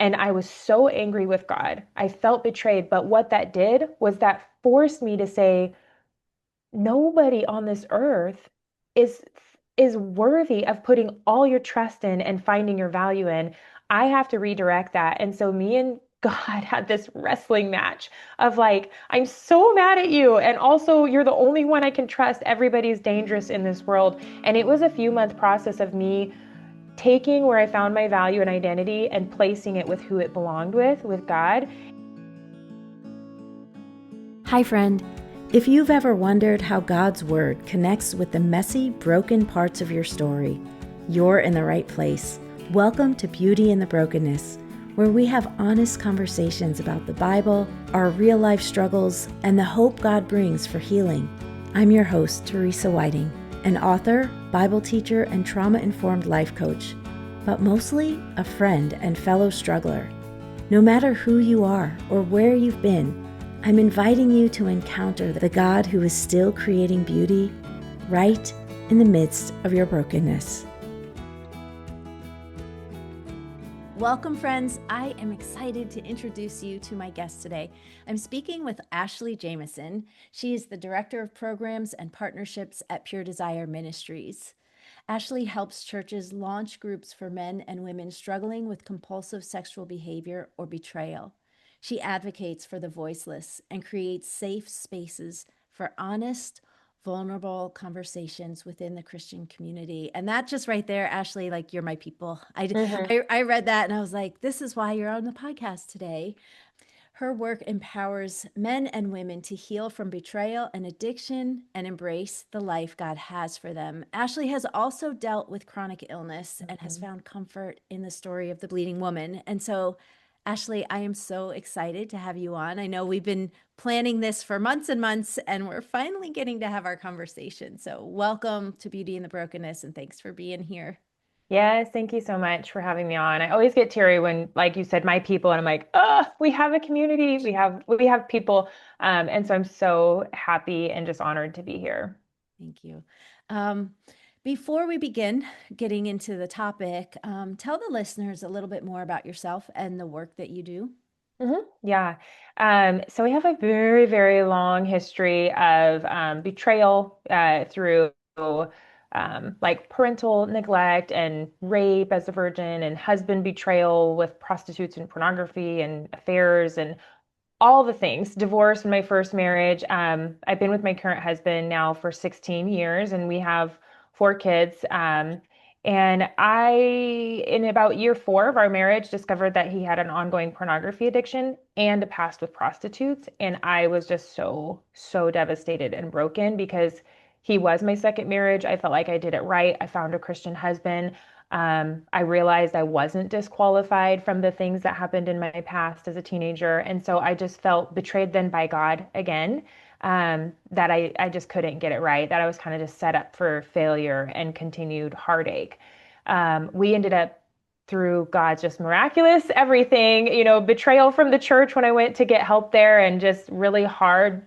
And I was so angry with God. I felt betrayed. But what that did was that forced me to say, nobody on this earth is is worthy of putting all your trust in and finding your value in. I have to redirect that. And so me and God had this wrestling match of like, I'm so mad at you. And also, you're the only one I can trust. Everybody's dangerous in this world. And it was a few month process of me taking where I found my value and identity and placing it with who it belonged with God. Hi, friend. If you've ever wondered how God's Word connects with the messy, broken parts of your story, you're in the right place. Welcome to Beauty in the Brokenness, where we have honest conversations about the Bible, our real-life struggles, and the hope God brings for healing. I'm your host, Teresa Whiting, an author, Bible teacher, and trauma-informed life coach, but mostly a friend and fellow struggler. No matter who you are or where you've been, I'm inviting you to encounter the God who is still creating beauty right in the midst of your brokenness. Welcome, friends. I am excited to introduce you to my guest today. I'm speaking with Ashley Jameson. She is the Director of Programs and Partnerships at Pure Desire Ministries. Ashley helps churches launch groups for men and women struggling with compulsive sexual behavior or betrayal. She advocates for the voiceless and creates safe spaces for honest, vulnerable conversations within the Christian community. And that just right there, Ashley, like you're my people. Mhm. I read that and I was like, this is why you're on the podcast today. Her work empowers men and women to heal from betrayal and addiction and embrace the life God has for them. Ashley has also dealt with chronic illness and has found comfort in the story of the bleeding woman. And so, Ashley, I am so excited to have you on. I know we've been planning this for months and months, and we're finally getting to have our conversation. So, welcome to Beauty in the Brokenness, and thanks for being here. Yes, thank you so much for having me on. I always get teary when, like you said, my people, and I'm like, we have a community, we have people, and so I'm so happy and just honored to be here. Thank you. Um, Before we begin getting into the topic, tell the listeners a little bit more about yourself and the work that you do. Yeah. So we have a very, very long history of betrayal through like parental neglect and rape as a virgin and husband betrayal with prostitutes and pornography and affairs and all the things. Divorce in my first marriage. I've been with my current husband now for 16 years, and we have four kids. And in about year four of our marriage, discovered that he had an ongoing pornography addiction and a past with prostitutes. And I was just so, so devastated and broken because he was my second marriage. I felt like I did it right. I found a Christian husband. I realized I wasn't disqualified from the things that happened in my past as a teenager. And so I just felt betrayed then by God again, that I just couldn't get it right, that I was kind of just set up for failure and continued heartache. We ended up through God's just miraculous everything, betrayal from the church when I went to get help there and just really hard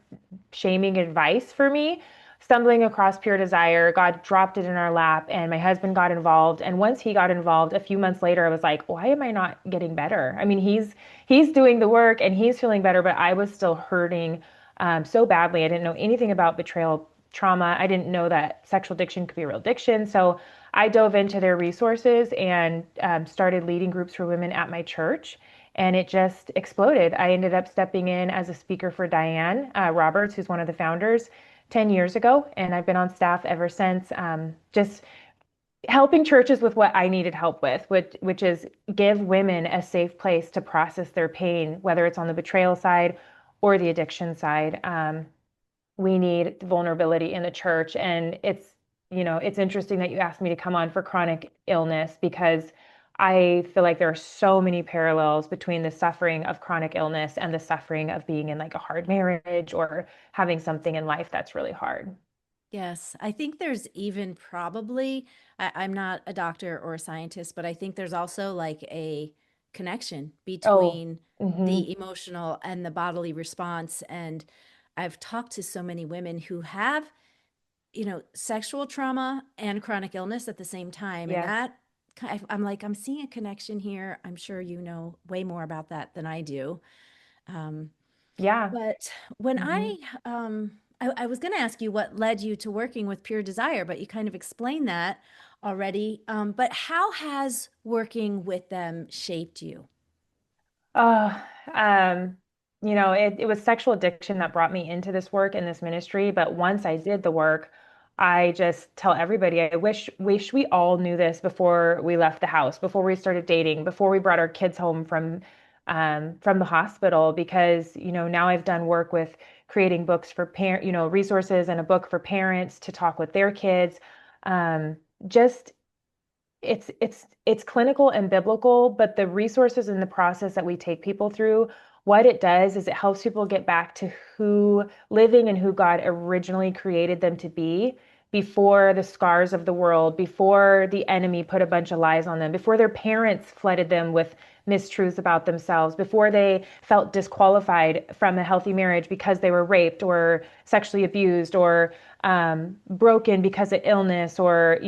shaming advice for me. Stumbling across Pure Desire, God dropped it in our lap, and my husband got involved. And once he got involved, a few months later, I was like, why am I not getting better? I mean, he's doing the work and he's feeling better, but I was still hurting so badly. I didn't know anything about betrayal trauma. I didn't know that sexual addiction could be a real addiction. So I dove into their resources and started leading groups for women at my church. And it just exploded. I ended up stepping in as a speaker for Diane Roberts, who's one of the founders, 10 years ago. And I've been on staff ever since, just helping churches with what I needed help with, which is give women a safe place to process their pain, whether it's on the betrayal side or the addiction side. We need vulnerability in the church. And it's interesting that you asked me to come on for chronic illness because I feel like there are so many parallels between the suffering of chronic illness and the suffering of being in like a hard marriage or having something in life that's really hard. Yes, I think there's even probably, I'm not a doctor or a scientist, but I think there's also like a connection Oh, between hmm. the emotional and the bodily response. And I've talked to so many women who have, sexual trauma and chronic illness at the same time. And Yes. that I'm like, I'm seeing a connection here. I'm sure you know way more about that than I do. Um, Yeah. but when hmm I was going to ask you what led you to working with Pure Desire, but you kind of explained that already. But how has working with them shaped you? Oh, um, it was sexual addiction that brought me into this work and this ministry. But once I did the work, I just tell everybody, I wish we all knew this before we left the house, before we started dating, before we brought our kids home from the hospital, because, now I've done work with creating books for resources and a book for parents to talk with their kids. Um, just it's clinical and biblical, but the resources and the process that we take people through, what it does is it helps people get back to who living and who God originally created them to be before the scars of the world, before the enemy put a bunch of lies on them, before their parents flooded them with mistruths about themselves, before they felt disqualified from a healthy marriage because they were raped or sexually abused or broken because of illness or,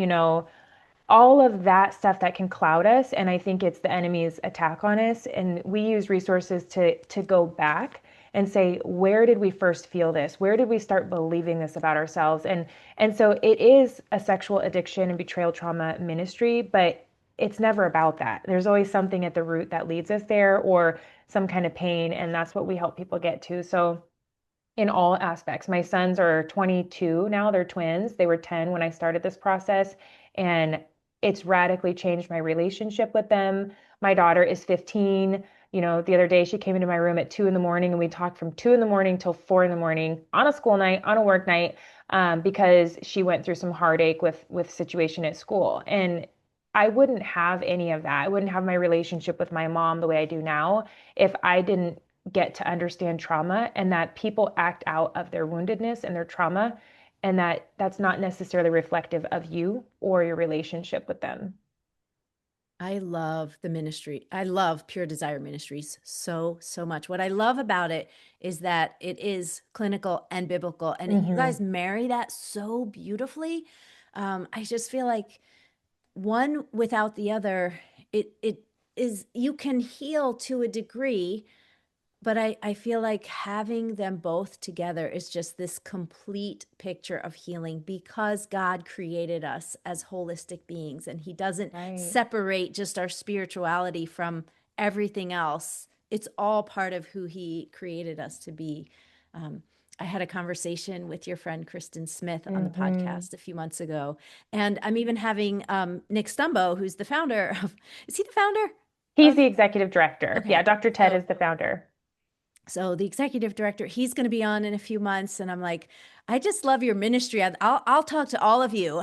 all of that stuff that can cloud us. And I think it's the enemy's attack on us. And we use resources to go back and say, where did we first feel this? Where did we start believing this about ourselves? And so it is a sexual addiction and betrayal trauma ministry, but it's never about that. There's always something at the root that leads us there, or some kind of pain. And that's what we help people get to. So in all aspects. My sons are 22 now, they're twins. They were 10 when I started this process, and it's radically changed my relationship with them. My daughter is 15. The other day she came into my room at 2 in the morning and we talked from 2 in the morning till 4 in the morning on a school night, on a work night, because she went through some heartache with situation at school. And I wouldn't have any of that. I wouldn't have my relationship with my mom the way I do now if I didn't get to understand trauma, and that people act out of their woundedness and their trauma, and that's not necessarily reflective of you or your relationship with them. I love the ministry. I love Pure Desire Ministries so, so much. What I love about it is that it is clinical and biblical, and you hmm guys marry that so beautifully. I just feel like one without the other, it is, you can heal to a degree, but I feel like having them both together is just this complete picture of healing because God created us as holistic beings and He doesn't Right. separate just our spirituality from everything else. It's all part of who He created us to be. Um, I had a conversation with your friend Kristen Smith on the hmm podcast a few months ago, and I'm even having Nick Stumbo, who's the founder of, is he the founder He's of? the executive director. Yeah, Okay, Dr. Ted so is the founder. the executive director, he's going to be on in a few months, and I'm like, I just love your ministry. I'll talk to all of you,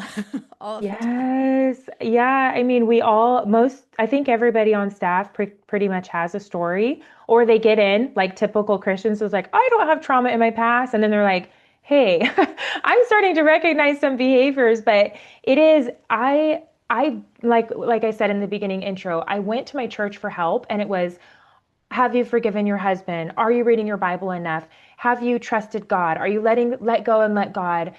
all of you. Yes. Yeah. I mean, I think everybody on staff pretty much has a story, or they get in like typical Christians who's like, I don't have trauma in my past. And then they're like, hey, I'm starting to recognize some behaviors, but like I said in the beginning intro, I went to my church for help, and it was, have you forgiven your husband? Are you reading your Bible enough? Have you trusted God? Are you let go and let God?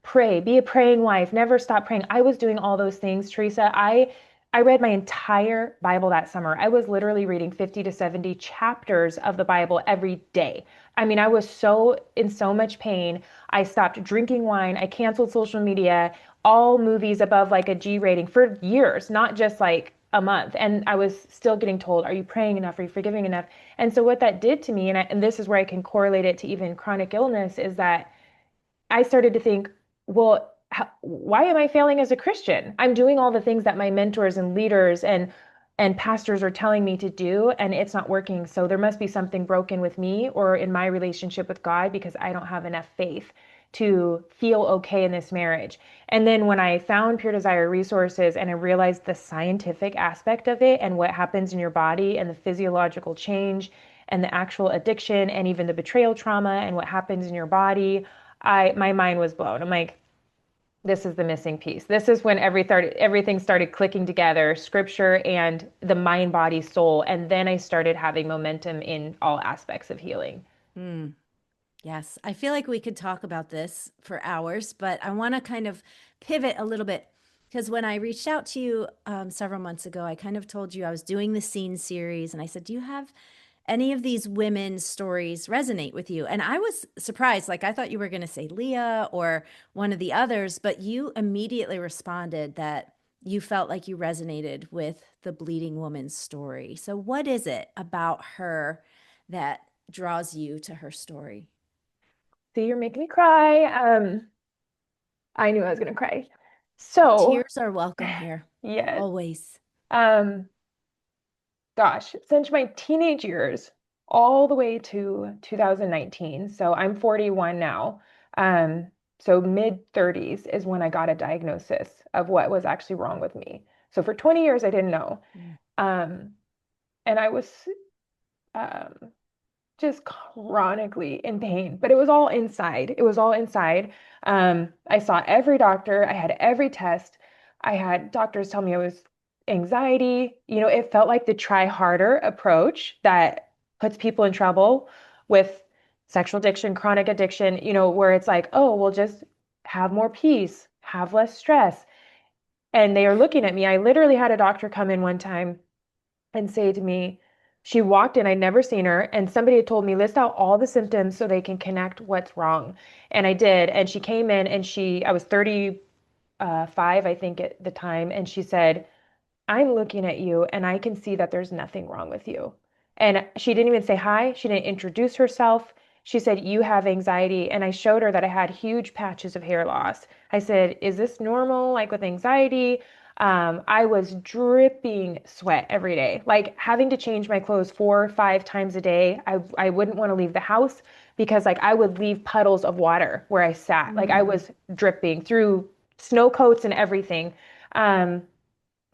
Pray. Be a praying wife. Never stop praying. I was doing all those things, Teresa. I read my entire Bible that summer. I was literally reading 50 to 70 chapters of the Bible every day. I mean, I was so in so much pain. I stopped drinking wine. I canceled social media, all movies above like a G rating for years, not just like a month. And I was still getting told, are you praying enough? Are you forgiving enough? And so what that did to me, and this is where I can correlate it to even chronic illness, is that I started to think, well, why am I failing as a Christian? I'm doing all the things that my mentors and leaders and pastors are telling me to do, and it's not working. So there must be something broken with me or in my relationship with God, because I don't have enough faith to feel okay in this marriage. And then when I found Pure Desire resources and I realized the scientific aspect of it and what happens in your body and the physiological change and the actual addiction and even the betrayal trauma and what happens in your body, my mind was blown. I'm like, this is the missing piece. This is when everything started clicking together, scripture and the mind, body, soul. And then I started having momentum in all aspects of healing. Hmm. Yes, I feel like we could talk about this for hours, but I want to kind of pivot a little bit. Because when I reached out to you several months ago, I kind of told you I was doing the scene series, and I said, "Do you have any of these women's stories resonate with you?" And I was surprised. Like, I thought you were going to say Leah or one of the others, but you immediately responded that you felt like you resonated with the bleeding woman's story. So, what is it about her that draws you to her story? See, you're making me cry. I knew I was gonna cry. So, Tears are welcome here, yes. always. Um, Gosh, since my teenage years all the way to 2019. So I'm 41 now. Um, so mid 30s is when I got a diagnosis of what was actually wrong with me. So for 20 years, I didn't know. Mm. Um, and I was um, just chronically in pain, but it was all inside. It was all inside. I saw every doctor, I had every test. I had doctors tell me I was anxiety. It felt like the try harder approach that puts people in trouble with sexual addiction, chronic addiction, where it's like, oh, well, just have more peace, have less stress. And they are looking at me. I literally had a doctor come in one time and say to me, she walked in, I'd never seen her, and somebody had told me, list out all the symptoms so they can connect what's wrong. And I did. And she came in and I was 35, I think, at the time. And she said, I'm looking at you and I can see that there's nothing wrong with you. And she didn't even say hi. She didn't introduce herself. She said, you have anxiety. And I showed her that I had huge patches of hair loss. I said, is this normal, like with anxiety? I was dripping sweat every day, like having to change my clothes 4 or 5 times a day. I wouldn't want to leave the house because like I would leave puddles of water where I sat. Like I Mm. was dripping through snow coats and everything. Um,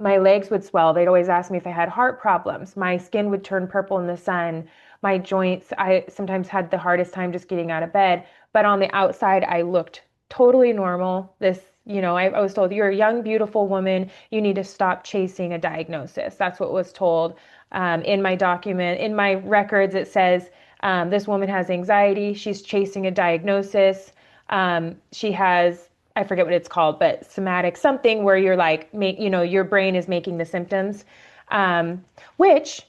my legs would swell. They'd always ask me if I had heart problems. My skin would turn purple in the sun. My joints, I sometimes had the hardest time just getting out of bed. But on the outside, I looked totally normal. I was told, you're a young, beautiful woman. You need to stop chasing a diagnosis. That's what was told in my document. In my records, it says this woman has anxiety. She's chasing a diagnosis. She has, I forget what it's called, but somatic something where you're like, your brain is making the symptoms, um, which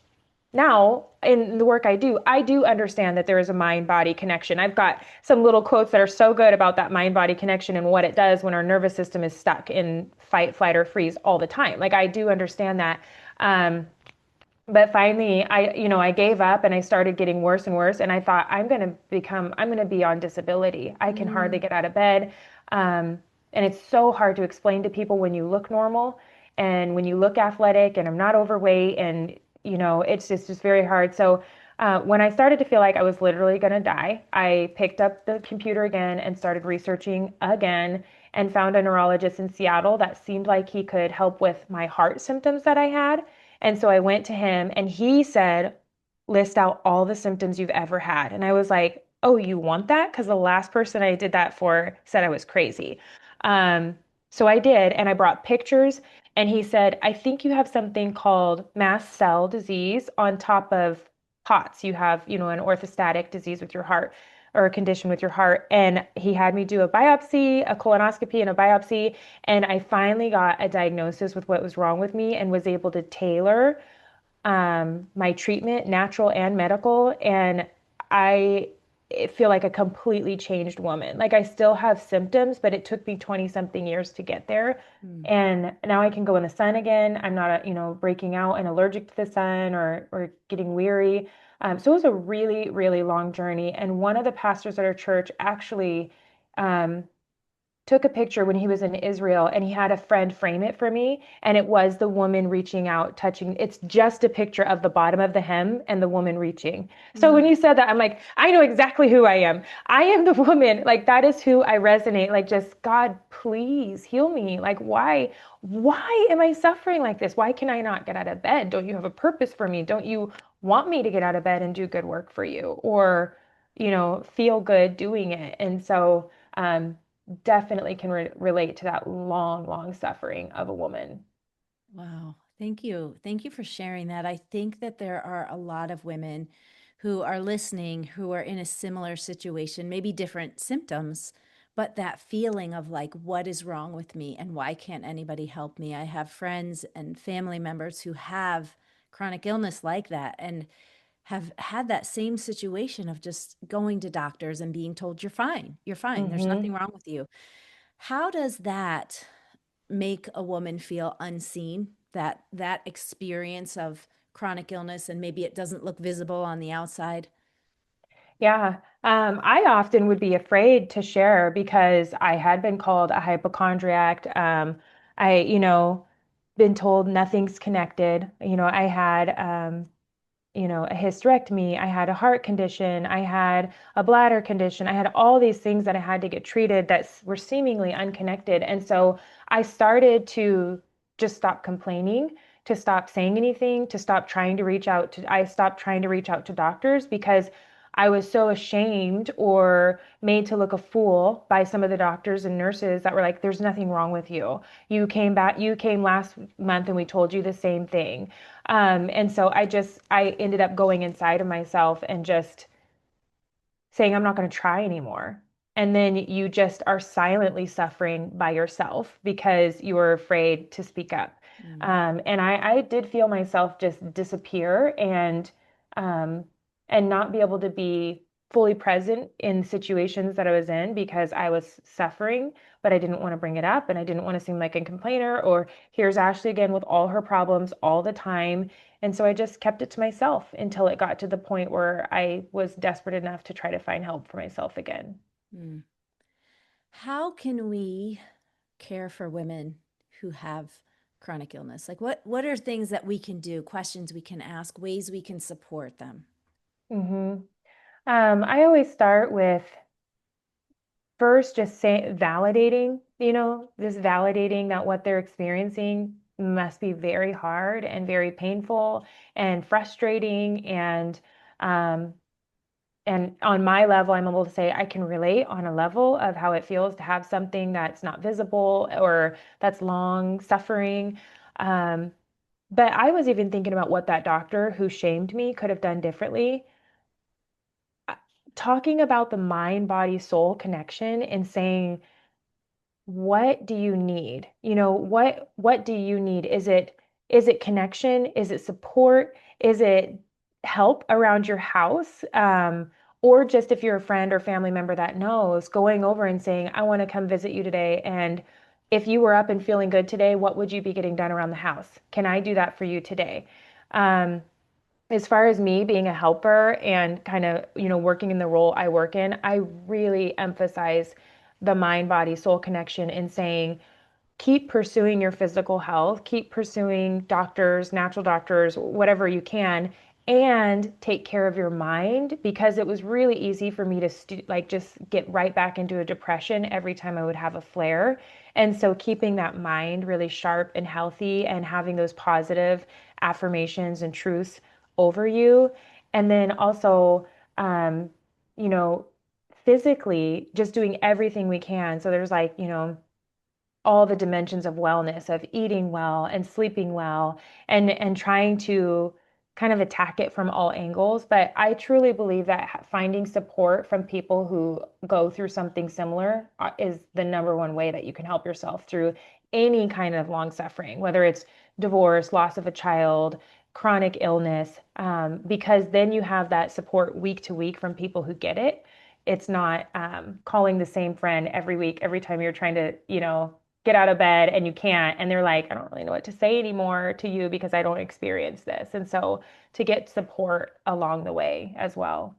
now in the work I do understand that there is a mind body connection. I've got some little quotes that are so good about that mind body connection and what it does when our nervous system is stuck in fight, flight, or freeze all the time. Like I do understand that. But finally I gave up and I started getting worse and worse. And I thought, I'm going to be on disability. I can hardly Mm. get out of bed. And it's so hard to explain to people when you look normal and when you look athletic and I'm not overweight. And, it's just very hard. So, when I started to feel like I was literally going to die, I picked up the computer again and started researching again and found a neurologist in Seattle that seemed like he could help with my heart symptoms that I had. And so I went to him and he said, list out all the symptoms you've ever had. And I was like, oh, you want that? Because the last person I did that for said I was crazy. Um, so I did, and I brought pictures. And he said, I think you have something called mast cell disease on top of POTS. You have, an orthostatic disease with your heart or a condition with your heart. And he had me do a biopsy, a colonoscopy, and a biopsy. And I finally got a diagnosis with what was wrong with me and was able to tailor my treatment, natural and medical. And I feel like a completely changed woman. Like I still have symptoms, but it took me 20 something years to get there. Mm. And now I can go in the sun again. I'm not, breaking out and allergic to the sun or getting weary. So it was a really, really long journey. And one of the pastors at our church actually um, took a picture when he was in Israel and he had a friend frame it for me. And it was the woman reaching out, touching. It's just a picture of the bottom of the hem and the woman reaching. So when Mm. you said that, I'm like, I know exactly who I am. I am the woman. Like that is who I resonate. Like just God, please heal me. Like why am I suffering like this? Why can I not get out of bed? Don't you have a purpose for me? Don't you want me to get out of bed and do good work for you? Or, feel good doing it. And so, definitely can relate to that long, long suffering of a woman. Wow. Thank you. Thank you for sharing that. I think that there are a lot of women who are listening who are in a similar situation, maybe different symptoms, But that feeling of like, what is wrong with me and why can't anybody help me? I have friends and family members who have chronic illness like that and have had that same situation of just going to doctors and being told, you're fine, you're fine, there's nothing Hmm. wrong with you. How does that make a woman feel unseen? That experience of chronic illness, and maybe it doesn't look visible on the outside. Yeah. I often would be afraid to share because I had been called a hypochondriac. I been told nothing's connected. I had, a hysterectomy, I had a heart condition, I had a bladder condition, I had all these things that I had to get treated that were seemingly unconnected. And so I started to just stop complaining, to stop saying anything, to stop trying to reach out to, I stopped trying to reach out to doctors because I was so ashamed or made to look a fool by some of the doctors and nurses that were like, there's nothing wrong with you. You came last month and we told you the same thing. And so I ended up going inside of myself and just saying, I'm not going to try anymore. And then you just are silently suffering by yourself because you were afraid to speak up. Mm. And I did feel myself just disappear um, and not be able to be fully present in situations that I was in because I was suffering, but I didn't want to bring it up and I didn't want to seem like a complainer or here's Ashley again with all her problems all the time. And so I just kept it to myself until it got to the point where I was desperate enough to try to find help for myself again. Mm. How can we care for women who have chronic illness? Like what are things that we can do, questions we can ask, ways we can support them? Hmm. I always start with first just validating, just validating that what they're experiencing must be very hard and very painful and frustrating um, and on my level, I'm able to say I can relate on a level of how it feels to have something that's not visible or that's long suffering. Um, but I was even thinking about what that doctor who shamed me could have done differently. Uh, Talking about the mind, body, soul connection and saying, what do you need? What do you need? Is it connection? Is it support? Is it help around your house? Or just if you're a friend or family member that knows, going over and saying, I want to come visit you today. And if you were up and feeling good today, what would you be getting done around the house? Can I do that for you today? Um, as far as me being a helper and kind of, working in the role I work in, I really emphasize the mind, body, soul connection in saying, keep pursuing your physical health, keep pursuing doctors, natural doctors, whatever you can, and take care of your mind because it was really easy for me to like just get right back into a depression every time I would have a flare. And so keeping that mind really sharp and healthy and having those positive affirmations and truths over you. And then also, um, you know, physically just doing everything we can. So there's like, all the dimensions of wellness of eating well and sleeping well and trying to kind of attack it from all angles. But I truly believe that finding support from people who go through something similar is the number one way that you can help yourself through any kind of long suffering, whether it's divorce, loss of a child, chronic illness, because then you have that support week to week from people who get it. It's not calling the same friend every week, every time you're trying to, get out of bed and you can't. And they're like, I don't really know what to say anymore to you because I don't experience this. And so to get support along the way as well.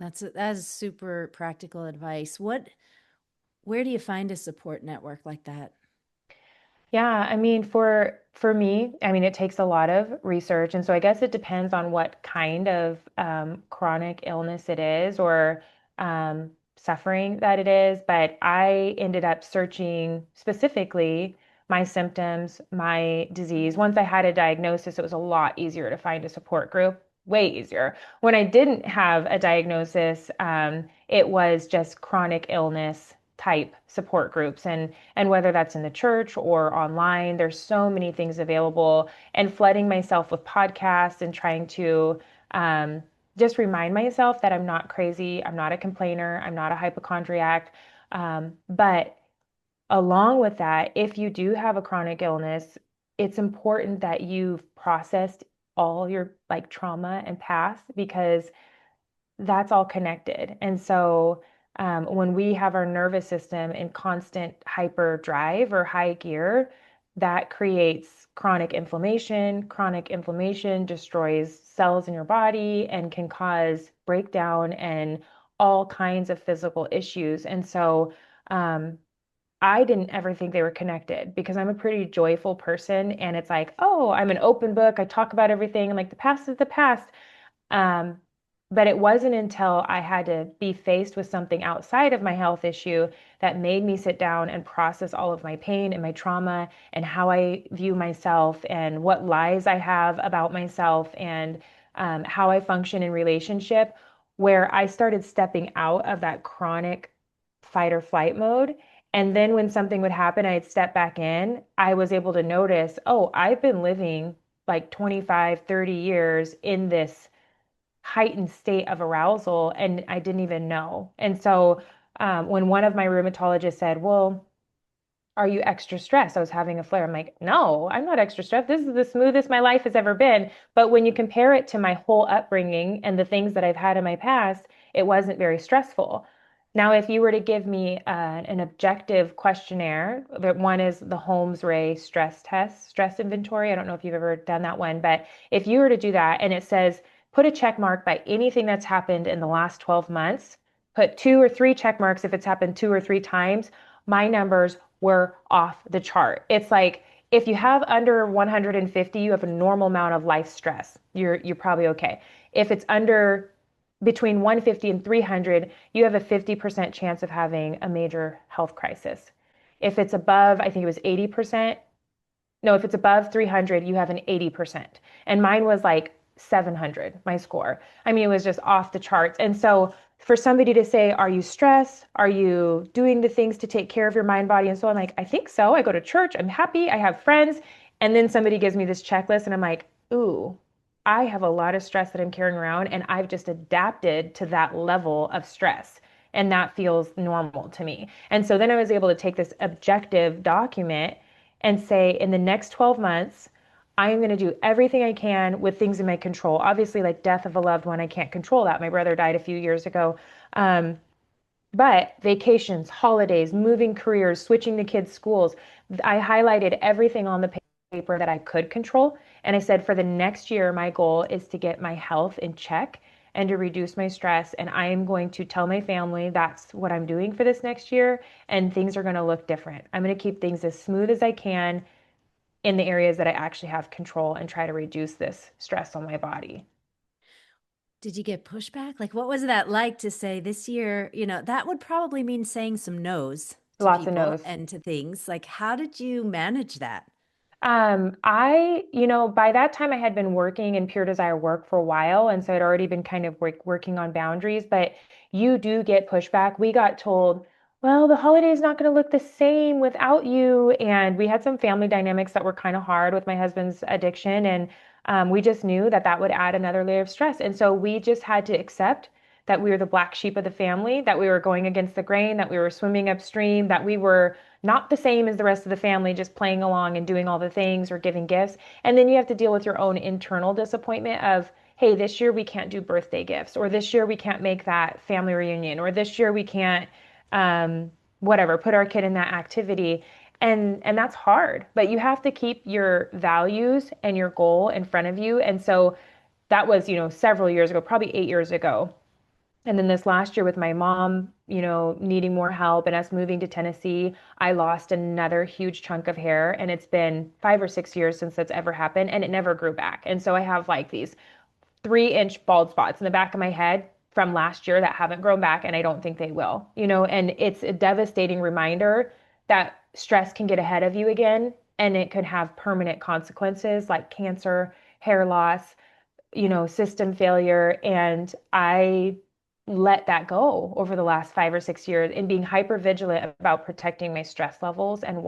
That is super practical advice. Where do you find a support network like that? Yeah, I mean, for me, I mean, it takes a lot of research, and so I guess it depends on what kind of chronic illness it is or suffering that it is. But I ended up searching specifically my symptoms, my disease. Once I had a diagnosis, it was a lot easier to find a support group, way easier. When I didn't have a diagnosis, it was just chronic illness type support groups and whether that's in the church or online, there's so many things available. And flooding myself with podcasts and trying to um, just remind myself that I'm not crazy, I'm not a complainer, I'm not a hypochondriac. But along with that, if you do have a chronic illness, it's important that you've processed all your like trauma and past because that's all connected. And so when we have our nervous system in constant hyper drive or high gear, that creates chronic inflammation. Chronic inflammation destroys cells in your body and can cause breakdown and all kinds of physical issues. And so um, I didn't ever think they were connected because I'm a pretty joyful person. And it's like, oh, I'm an open book. I talk about everything. And like the past is the past. Um, but it wasn't until I had to be faced with something outside of my health issue that made me sit down and process all of my pain and my trauma and how I view myself and what lies I have about myself and how I function in relationship, where I started stepping out of that chronic fight or flight mode. And then when something would happen, I'd step back in. I was able to notice, oh, I've been living like 25, 30 years in this heightened state of arousal and I didn't even know. And so when one of my rheumatologists said, well, are you extra stressed? I was having a flare. I'm like, no, I'm not extra stressed. This is the smoothest my life has ever been. But when you compare it to my whole upbringing and the things that I've had in my past, it wasn't very stressful. Now, if you were to give me an objective questionnaire, that one is the Holmes Ray stress test, stress inventory. I don't know if you've ever done that one, but if you were to do that and it says, put a check mark by anything that's happened in the last 12 months, put 2 or 3 check marks if it's happened 2 or 3 times, my numbers were off the chart. It's like if you have under 150, you have a normal amount of life stress. You're probably okay. If it's under between 150 and 300, you have a 50% chance of having a major health crisis. If it's above, I think it was 80%, no, if it's above 300, you have an 80%. And mine was like 700, my score. I mean, it was just off the charts. And so for somebody to say, are you stressed? Are you doing the things to take care of your mind, body, and soul? I'm like, I think so. I go to church. I'm happy. I have friends. And then somebody gives me this checklist and I'm like, ooh, I have a lot of stress that I'm carrying around and I've just adapted to that level of stress. And that feels normal to me. And so then I was able to take this objective document and say, in the next 12 months, I am going to do everything I can with things in my control. Obviously, like death of a loved one, I can't control that. My brother died a few years ago. Um, but vacations, holidays, moving careers, switching the kids' schools, I highlighted everything on the paper that I could control. And I said, for the next year, my goal is to get my health in check and to reduce my stress. And I am going to tell my family that's what I'm doing for this next year. And things are going to look different. I'm going to keep things as smooth as I can in the areas that I actually have control and try to reduce this stress on my body. Did you get pushback? Like, what was that like to say this year? That would probably mean saying some no's to Lots of people no's. and to things. Like, how did you manage that? By that time I had been working in Pure Desire work for a while, and so I'd already been kind of working on boundaries, but you do get pushback. We got told, well, the holiday is not going to look the same without you. And we had some family dynamics that were kind of hard with my husband's addiction, and we just knew that that would add another layer of stress. And so we just had to accept that we were the black sheep of the family, that we were going against the grain, that we were swimming upstream, that we were not the same as the rest of the family, just playing along and doing all the things or giving gifts. And then you have to deal with your own internal disappointment of, hey, this year we can't do birthday gifts, or this year we can't make that family reunion, or this year we can't, whatever, put our kid in that activity. And that's hard, but you have to keep your values and your goal in front of you. And so that was, several years ago, probably 8 years ago. And then this last year with my mom, needing more help and us moving to Tennessee, I lost another huge chunk of hair. And it's been 5 or 6 years since that's ever happened. And it never grew back. And so I have like these 3 inch bald spots in the back of my head from last year that haven't grown back. And I don't think they will, and it's a devastating reminder that stress can get ahead of you again. And it could have permanent consequences like cancer, hair loss, system failure. And I let that go over the last 5 or 6 years and being hyper vigilant about protecting my stress levels and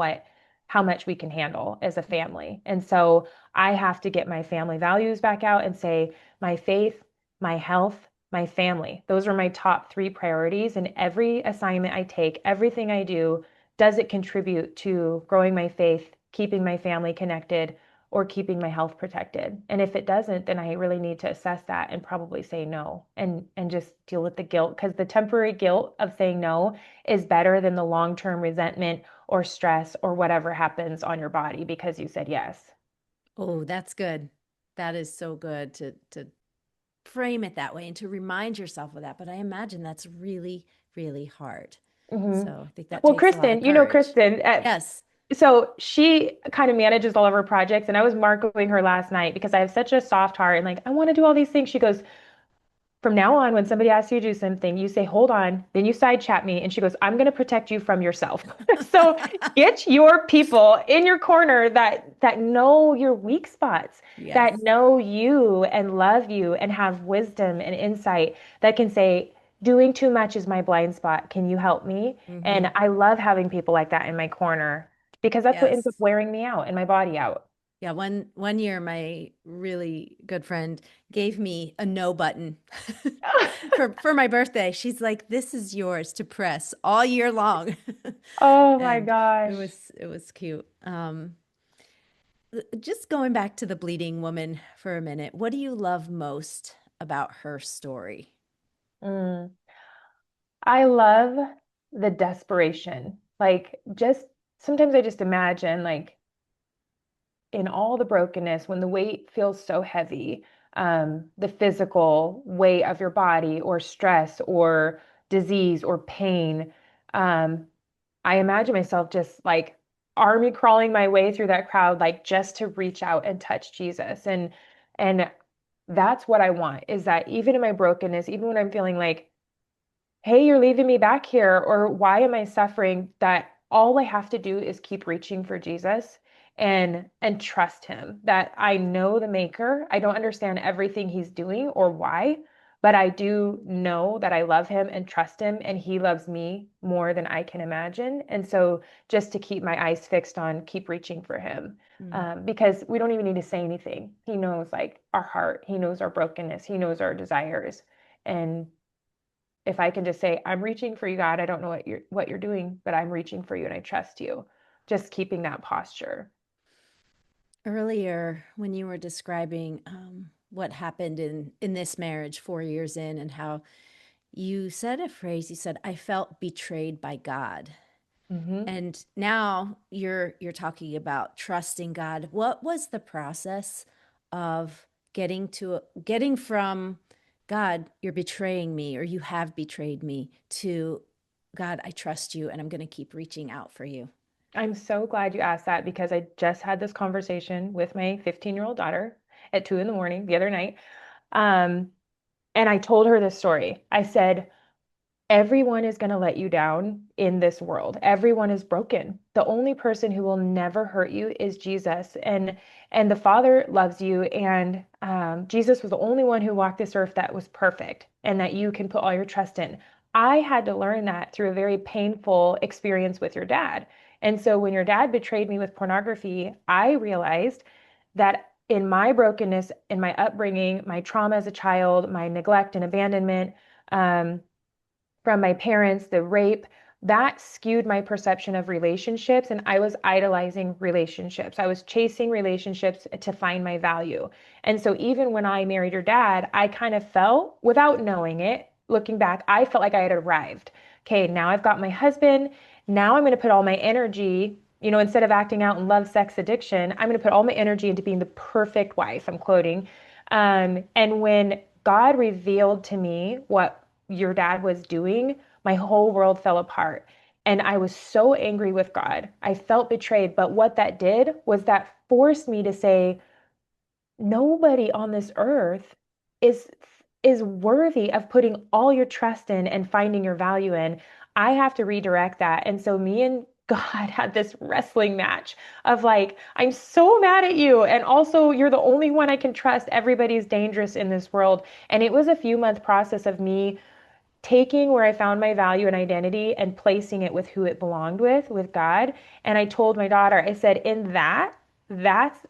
how much we can handle as a family. And so I have to get my family values back out and say my faith, my health, my family. Those are my top three priorities. And every assignment I take, everything I do, does it contribute to growing my faith, keeping my family connected, or keeping my health protected? And if it doesn't, then I really need to assess that and probably say no and just deal with the guilt, because the temporary guilt of saying no is better than the long-term resentment or stress or whatever happens on your body because you said yes. Oh, that's good. That is so good to frame it that way and to remind yourself of that. But I imagine that's really, really hard. Hmm. So I think that Well, takes a lot of Kristen, you know courage. Kristen, Yes. so she kind of manages all of her projects, and I was marking her last night because I have such a soft heart and like I want to do all these things. She goes, from now on, when somebody asks you to do something, you say, hold on, then you side chat me. And she goes, I'm going to protect you from yourself. So get your people in your corner that know your weak spots, Yes. that know you and love you and have wisdom and insight, that can say, doing too much is my blind spot. Can you help me? And Hmm. I love having people like that in my corner because that's what ends up Yes. wearing me out and my body out. Yeah, one year my really good friend gave me a no button for my birthday. She's like, "This is yours to press all year long." Oh my And gosh. it was cute. Just going back to the bleeding woman for a minute, what do you love most about her story? Mm. I love the desperation. Like, just sometimes I just imagine, like, in all the brokenness, when the weight feels so heavy, the physical weight of your body, or stress, or disease, or pain, um, I imagine myself just like army crawling my way through that crowd, like just to reach out and touch Jesus. And that's what I want, is that even in my brokenness, even when I'm feeling like, hey, you're leaving me back here, or why am I suffering? That all I have to do is keep reaching for Jesus and trust him. That I know the maker. I don't understand everything he's doing or why, but I do know that I love him and trust him, and he loves me more than I can imagine. And so just to keep my eyes fixed on keep reaching for him. Mm. Because we don't even need to say anything. He knows like our heart, he knows our brokenness, he knows our desires. And if I can just say, I'm reaching for you, God, I don't know what you're doing, but I'm reaching for you and I trust you. Just keeping that posture. Earlier, when you were describing what happened in this marriage 4 years in, and how you said a phrase, you said, "I felt betrayed by God." Hmm. And now you're talking about trusting God. What was the process of getting from God, you're betraying me, or you have betrayed me, to God, I trust you and I'm going to keep reaching out for you? I'm so glad you asked that because I just had this conversation with my 15-year-old daughter at 2 in the morning the other night. Um, and I told her this story. I said, everyone is going to let you down in this world. Everyone is broken. The only person who will never hurt you is Jesus. And the Father loves you. And Jesus was the only one who walked this earth that was perfect and that you can put all your trust in. I had to learn that through a very painful experience with your dad. And so when your dad betrayed me with pornography, I realized that in my brokenness, in my upbringing, my trauma as a child, my neglect and abandonment, um, from my parents, the rape, that skewed my perception of relationships. And I was idolizing relationships. I was chasing relationships to find my value. And so even when I married your dad, I kind of felt, without knowing it, looking back, I felt like I had arrived. Okay, now I've got my husband. Now I'm going to put all my energy, instead of acting out in love, sex, addiction, I'm going to put all my energy into being the perfect wife. I'm quoting. And when God revealed to me what your dad was doing, my whole world fell apart. And I was so angry with God. I felt betrayed. But what that did was that forced me to say, nobody on this earth is is worthy of putting all your trust in and finding your value in. I have to redirect that. And so me and God had this wrestling match of like, I'm so mad at you. And also, you're the only one I can trust. Everybody's dangerous in this world. And it was a few month process of me taking where I found my value and identity and placing it with who it belonged with God. And I told my daughter, I said, in that's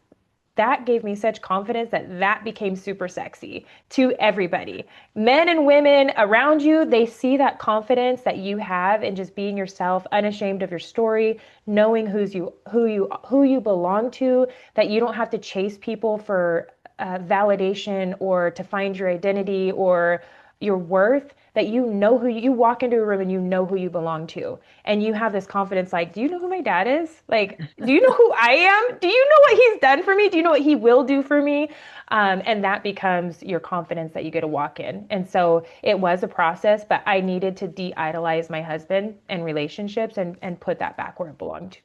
that gave me such confidence that that became super sexy to everybody. Men and women around you, they see that confidence that you have in just being yourself, unashamed of your story, knowing who you belong to, that you don't have to chase people for validation or to find your identity or your worth, that you know who you walk into a room and you know who you belong to. And you have this confidence like, do you know who my dad is? Like, do you know who I am? Do you know what he's done for me? Do you know what he will do for me? And that becomes your confidence that you get to walk in. And so it was a process, but I needed to de-idolize my husband and relationships and put that back where it belonged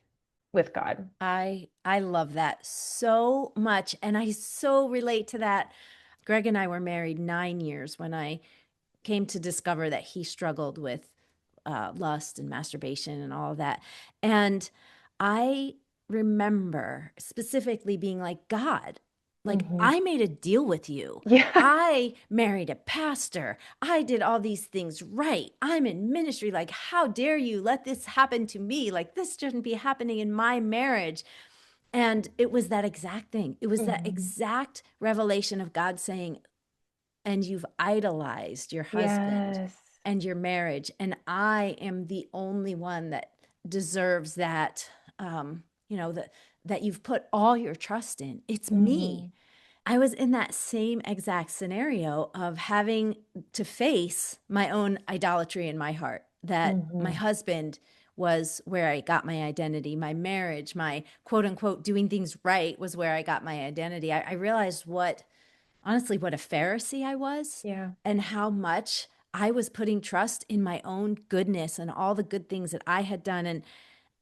with God. I love that so much, and I so relate to that. Greg and I were married 9 years when I came to discover that he struggled with lust and masturbation and all of that. And I remember specifically being like, God, like Hmm. I made a deal with you. Yeah. I married a pastor. I did all these things right. I'm in ministry. Like, how dare you let this happen to me? Like, this shouldn't be happening in my marriage. And it was that exact thing. It was that Hmm. exact revelation of God saying, and you've idolized your husband Yes. and your marriage, and I am the only one that deserves that, that you've put all your trust in. It's me. Hmm. I was in that same exact scenario of having to face my own idolatry in my heart, that my Hmm. husband was where I got my identity. My marriage, my quote unquote doing things right was where I got my identity. I realized honestly, what a Pharisee I was, Yeah. and how much I was putting trust in my own goodness and all the good things that I had done. And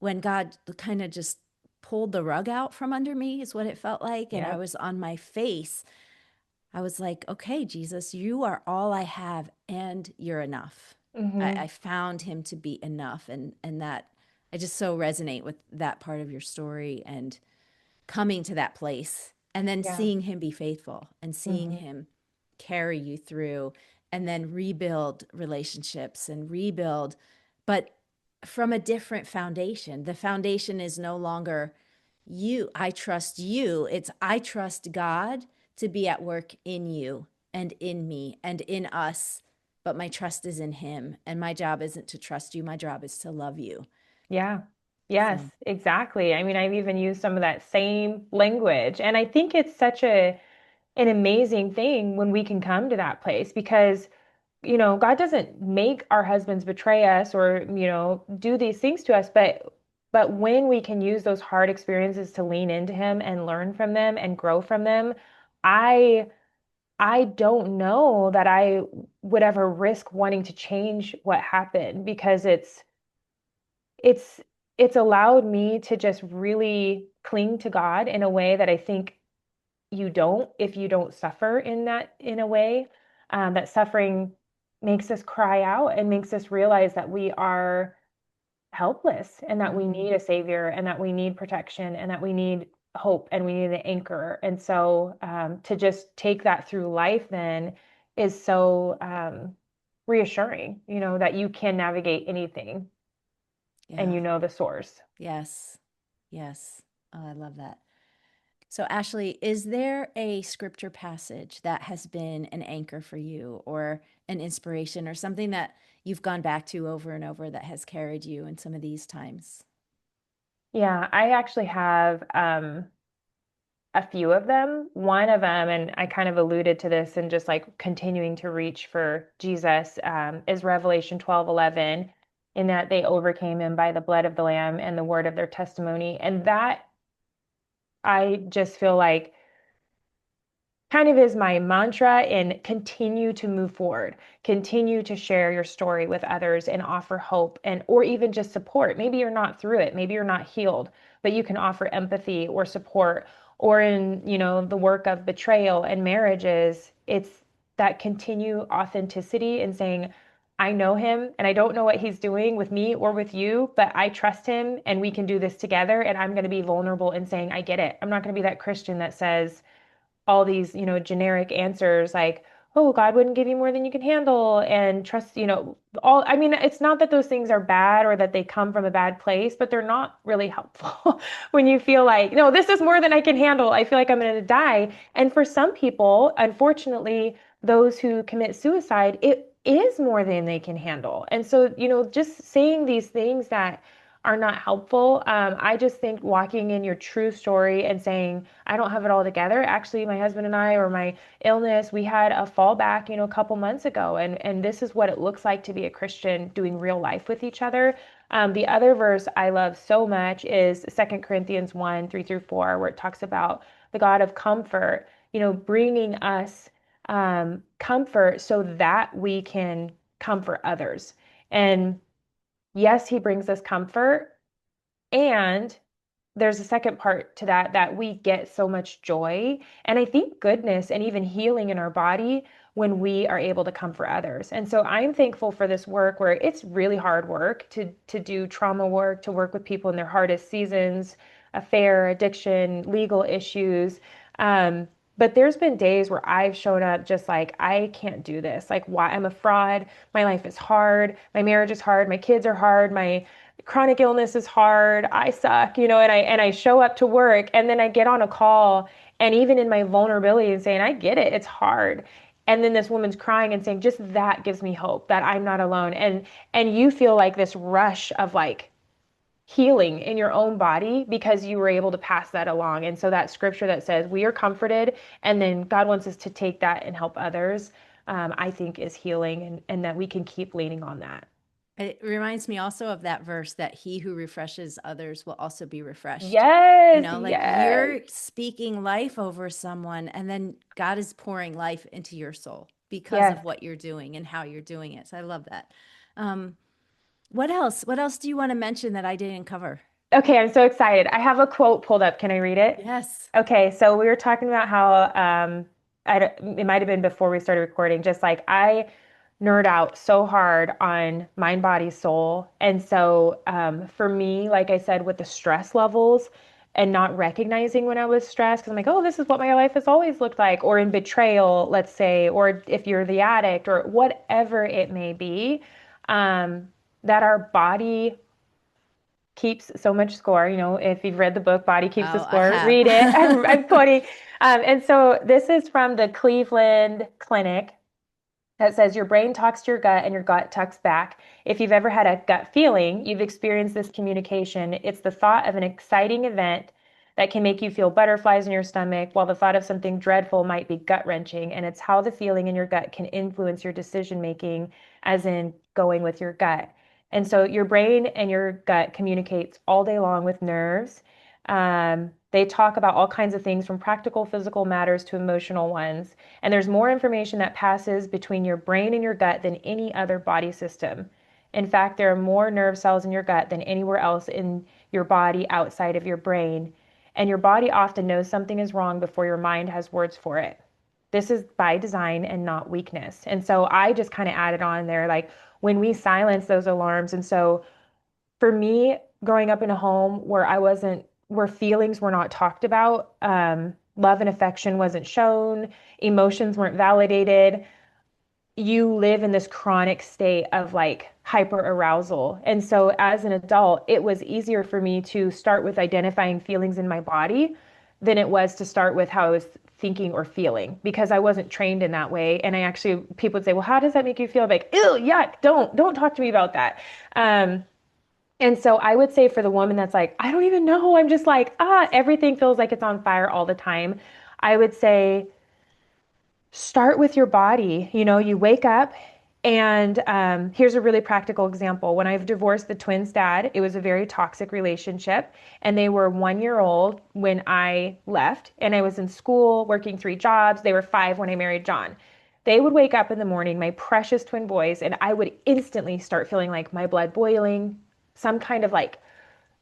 when God kind of just pulled the rug out from under me, is what it felt like. And I Yep. was on my face. I was like, okay, Jesus, you are all I have, and you're enough. I Hmm. found him to be enough. And that I just so resonate with that part of your story and coming to that place and then Yeah. seeing him be faithful and seeing Hmm. him carry you through and then rebuild relationships and rebuild, but from a different foundation. The foundation is no longer you, I trust you. It's I trust God to be at work in you and in me and in us. But my trust is in him. And my job isn't to trust you. My job is to love you. Yeah. Yes, So, exactly. I mean, I've even used some of that same language. And I think it's such a an amazing thing when we can come to that place because, God doesn't make our husbands betray us or, do these things to us, but when we can use those hard experiences to lean into him and learn from them and grow from them, I I don't know that I would ever risk wanting to change what happened because it's it's allowed me to just really cling to God in a way that I think you don't if you don't suffer in a way. That suffering makes us cry out and makes us realize that we are helpless and that we mhm, need a savior and that we need protection and that we need hope and we need an anchor. And so to just take that through life then is so reassuring, that you can navigate anything and yeah, you know the source. yes, yes. Oh, I love that. So, Ashley, is there a scripture passage that has been an anchor for you or an inspiration or something that you've gone back to over and over that has carried you in some of these times? Yeah, I actually have a few of them. One of them, and I kind of alluded to this and just like continuing to reach for Jesus, is Revelation 12:11, in that they overcame him by the blood of the Lamb and the word of their testimony. And that I just feel like kind of is my mantra and continue to move forward, continue to share your story with others and offer hope and or even just support. Maybe you're not through it, maybe you're not healed, but you can offer empathy or support. Or in, the work of betrayal and marriages, it's that continue authenticity and saying, I know him and I don't know what he's doing with me or with you, but I trust him and we can do this together. And I'm going to be vulnerable in saying, I get it. I'm not going to be that Christian that says, all these, generic answers like, oh, God wouldn't give you more than you can handle and trust, all, I mean, it's not that those things are bad or that they come from a bad place, but they're not really helpful when you feel like, no, this is more than I can handle. I feel like I'm going to die. And for some people, unfortunately, those who commit suicide, it is more than they can handle. And so, just saying these things that are not helpful. I just think walking in your true story and saying, I don't have it all together. Actually, my husband and I, or my illness, we had a fallback, a couple months ago, and this is what it looks like to be a Christian doing real life with each other. The other verse I love so much is 2 Corinthians 1, 3 through 4, where it talks about the God of comfort, bringing us comfort so that we can comfort others. And yes, he brings us comfort, and there's a second part to that we get so much joy and I think goodness and even healing in our body when we are able to comfort others. And so I'm thankful for this work where it's really hard work to do trauma work, to work with people in their hardest seasons, affair, addiction, legal issues. Um, but there's been days where I've shown up just like, I can't do this. Like, why? I'm a fraud. My life is hard. My marriage is hard. My kids are hard. My chronic illness is hard. I suck, and I show up to work and then I get on a call and even in my vulnerability and saying, I get it, it's hard. And then this woman's crying and saying, just that gives me hope that I'm not alone. And you feel like this rush of like healing in your own body because you were able to pass that along. And so that scripture that says we are comforted and then God wants us to take that and help others, I think is healing and that we can keep leaning on that. It reminds me also of that verse that he who refreshes others will also be refreshed. Yes, Like yes. you're speaking life over someone, and then God is pouring life into your soul because Yes. of what you're doing and how you're doing it. So I love that. Um, what else? What else do you want to mention that I didn't cover? Okay, I'm so excited. I have a quote pulled up. Can I read it? Yes. Okay, so we were talking about how it might have been before we started recording, just like I nerd out so hard on mind, body, soul. And so for me, like I said, with the stress levels and not recognizing when I was stressed, because I'm like, oh, this is what my life has always looked like, or in betrayal, let's say, or if you're the addict, or whatever it may be, um, that our body keeps so much score. If you've read the book, Body Keeps the Oh, I Score, have. read it. I'm quoting. And so this is from the Cleveland Clinic that says your brain talks to your gut and your gut talks back. If you've ever had a gut feeling, you've experienced this communication. It's the thought of an exciting event that can make you feel butterflies in your stomach, while the thought of something dreadful might be gut wrenching. And it's how the feeling in your gut can influence your decision making, as in going with your gut. And so your brain and your gut communicates all day long with nerves. They talk about all kinds of things from practical physical matters to emotional ones. And there's more information that passes between your brain and your gut than any other body system. In fact, there are more nerve cells in your gut than anywhere else in your body outside of your brain. And your body often knows something is wrong before your mind has words for it. This is by design and not weakness. And so I just kind of added on there, like when we silence those alarms. And so for me, growing up in a home where where feelings were not talked about, love and affection wasn't shown, emotions weren't validated, you live in this chronic state of like hyper arousal. And so as an adult, it was easier for me to start with identifying feelings in my body than it was to start with how I was thinking or feeling because I wasn't trained in that way. And I actually, people would say, well, how does that make you feel? I'm like, ew, yuck, don't talk to me about that. And so I would say for the woman that's like, I don't even know, I'm just like, everything feels like it's on fire all the time. I would say, start with your body. You wake up, and here's a really practical example. When I've divorced the twins' dad, it was a very toxic relationship, and they were 1 year old when I left, and I was in school working 3 jobs. They were 5 when I married John. They would wake up in the morning, my precious twin boys, and I would instantly start feeling like my blood boiling, some kind of like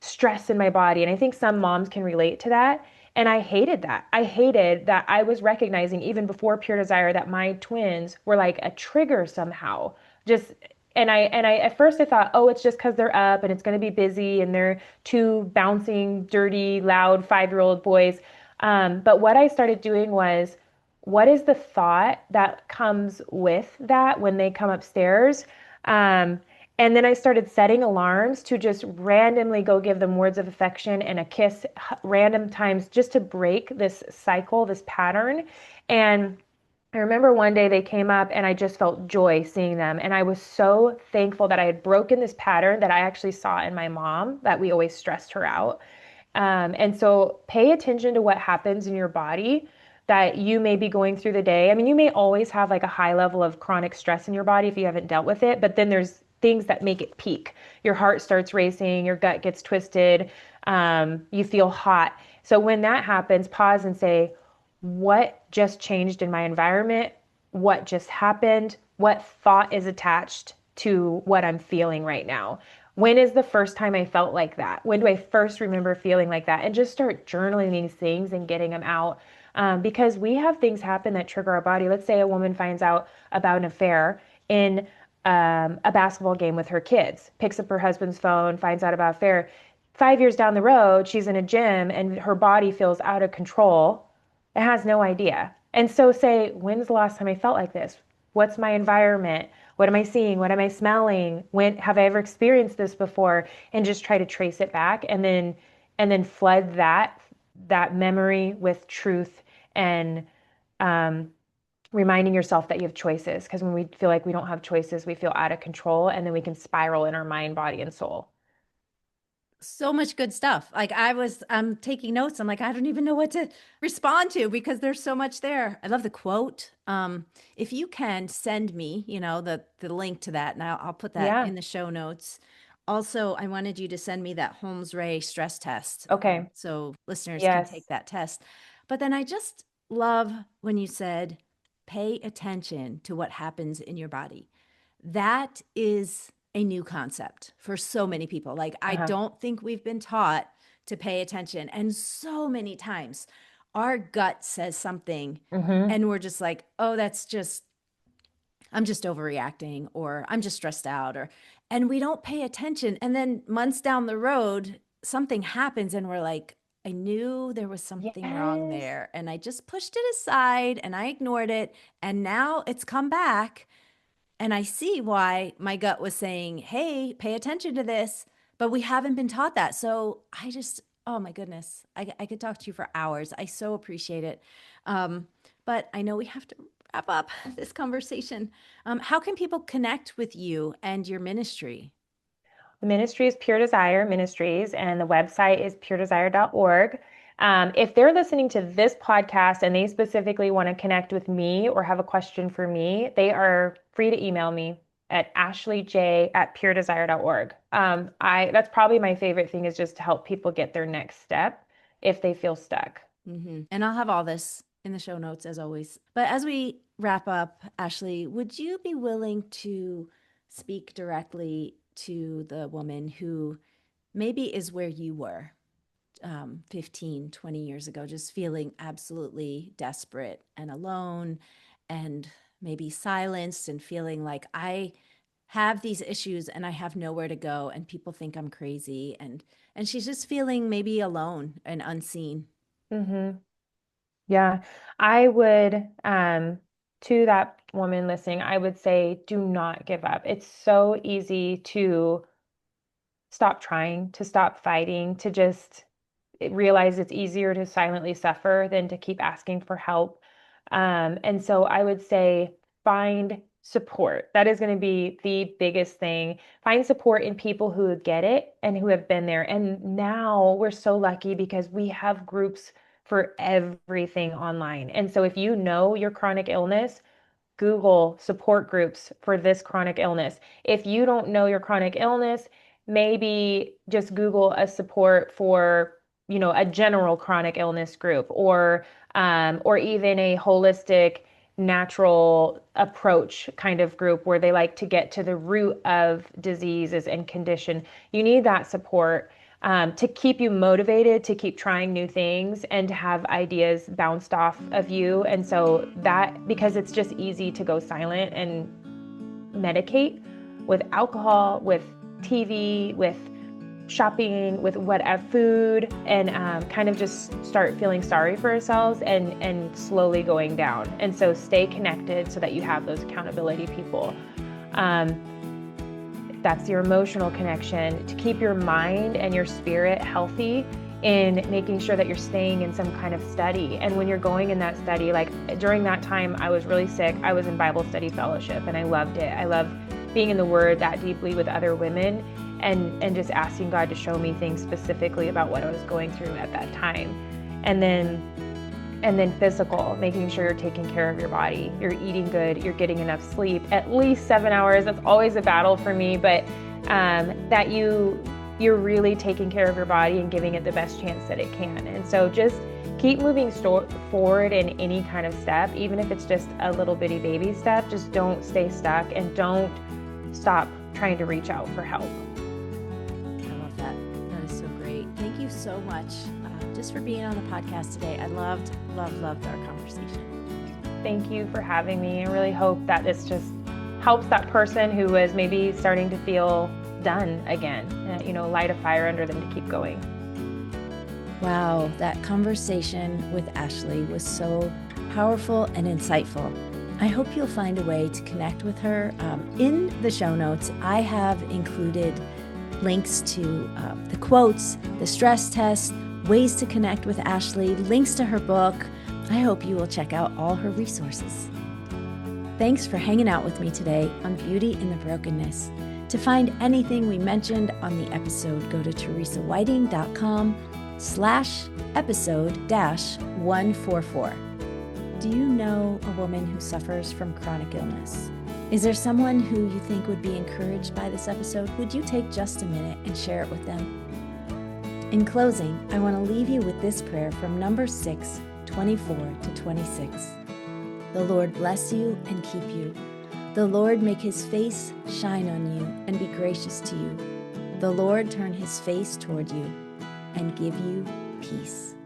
stress in my body. And I think some moms can relate to that. And I hated that. I hated that I was recognizing even before Pure Desire that my twins were like a trigger somehow. Just and I at first I thought, oh, it's just because they're up and it's going to be busy and they're two bouncing, dirty, loud 5 year old boys. But what I started doing was what is the thought that comes with that when they come upstairs? Um, and then I started setting alarms to just randomly go give them words of affection and a kiss random times just to break this cycle, this pattern. And I remember one day they came up and I just felt joy seeing them. And I was so thankful that I had broken this pattern that I actually saw in my mom, that we always stressed her out. And so pay attention to what happens in your body that you may be going through the day. I mean, you may always have like a high level of chronic stress in your body if you haven't dealt with it, but then there's things that make it peak. Your heart starts racing, your gut gets twisted, you feel hot. So when that happens, pause and say, what just changed in my environment? What just happened? What thought is attached to what I'm feeling right now? When is the first time I felt like that? When do I first remember feeling like that? And just start journaling these things and getting them out. Because we have things happen that trigger our body. Let's say a woman finds out about an affair in a basketball game with her kids, picks up her husband's phone, finds out about affair. 5 years down the road, she's in a gym and her body feels out of control. It has no idea. And so say, when's the last time I felt like this? What's my environment? What am I seeing? What am I smelling? When have I ever experienced this before? And just try to trace it back and then flood that memory with truth and um, reminding yourself that you have choices. Because when we feel like we don't have choices, we feel out of control and then we can spiral in our mind, body, and soul. So much good stuff. Like I'm taking notes. I'm like, I don't even know what to respond to because there's so much there. I love the quote. If you can send me, the link to that, and I'll put that Yeah. in the show notes. Also, I wanted you to send me that Holmes Ray stress test, Okay. so listeners can take Yes. that test. But then I just love when you said, pay attention to what happens in your body. That is a new concept for so many people. Like, I Uh-huh. don't think we've been taught to pay attention. And so many times our gut says something Mm-hmm. and we're just like, oh, I'm just overreacting or I'm just stressed out and we don't pay attention. And then months down the road, something happens and we're like, I knew there was something wrong Yes. there. And I just pushed it aside and I ignored it. And now it's come back and I see why my gut was saying, hey, pay attention to this, but we haven't been taught that. So oh my goodness, I could talk to you for hours. I so appreciate it. But I know we have to wrap up this conversation. How can people connect with you and your ministry? The ministry is Pure Desire Ministries, and the website is puredesire.org. If they're listening to this podcast and they specifically want to connect with me or have a question for me, they are free to email me at ashleyj@puredesire.org. That's probably my favorite thing is just to help people get their next step if they feel stuck. And I'll have all this in the show notes as always. But as we wrap up, Ashley, would you be willing to speak directly to the woman who maybe is where you were 15, 20 years ago, just feeling absolutely desperate and alone and maybe silenced and feeling like I have these issues and I have nowhere to go and people think I'm crazy and she's just feeling maybe alone and unseen. Mm-hmm. Yeah, I would, to that woman listening, I would say, do not give up. It's so easy to stop trying, to stop fighting, to just realize it's easier to silently suffer than to keep asking for help. And so I would say find support. That is going to be the biggest thing. Find support in people who get it and who have been there. And now we're so lucky because we have groups for everything online. And so if you know your chronic illness, Google support groups for this chronic illness. If you don't know your chronic illness, maybe just Google a support for, a general chronic illness group or even a holistic natural approach kind of group where they like to get to the root of diseases and condition. You need that support to keep you motivated to keep trying new things and to have ideas bounced off of you. And so that, because it's just easy to go silent and medicate with alcohol, with TV, with shopping with whatever food, and kind of just start feeling sorry for ourselves and slowly going down. And so stay connected so that you have those accountability people. That's your emotional connection, to keep your mind and your spirit healthy, in making sure that you're staying in some kind of study. And when you're going in that study, like during that time I was really sick, I was in Bible study fellowship and I loved it. I love being in the Word that deeply with other women, and just asking God to show me things specifically about what I was going through at that time. And then physical, making sure you're taking care of your body, you're eating good, you're getting enough sleep, at least 7 hours. That's always a battle for me, but that you're really taking care of your body and giving it the best chance that it can. And so just keep moving forward in any kind of step, even if it's just a little bitty baby step. Just don't stay stuck, and don't stop trying to reach out for help. I love that. That is so great. Thank you so much just for being on the podcast today. I loved our conversation. Thank you for having me. I really hope that this just helps that person who is maybe starting to feel done again, light a fire under them to keep going. Wow, that conversation with Ashley was so powerful and insightful. I hope you'll find a way to connect with her. In the show notes, I have included links to the quotes, the stress test, ways to connect with Ashley, links to her book. I hope you will check out all her resources. Thanks for hanging out with me today on Beauty in the Brokenness. To find anything we mentioned on the episode, go to teresawhiting.com/episode-144. Do you know a woman who suffers from chronic illness? Is there someone who you think would be encouraged by this episode? Would you take just a minute and share it with them? In closing, I want to leave you with this prayer from Numbers 6:24-26. The Lord bless you and keep you. The Lord make his face shine on you and be gracious to you. The Lord turn his face toward you and give you peace.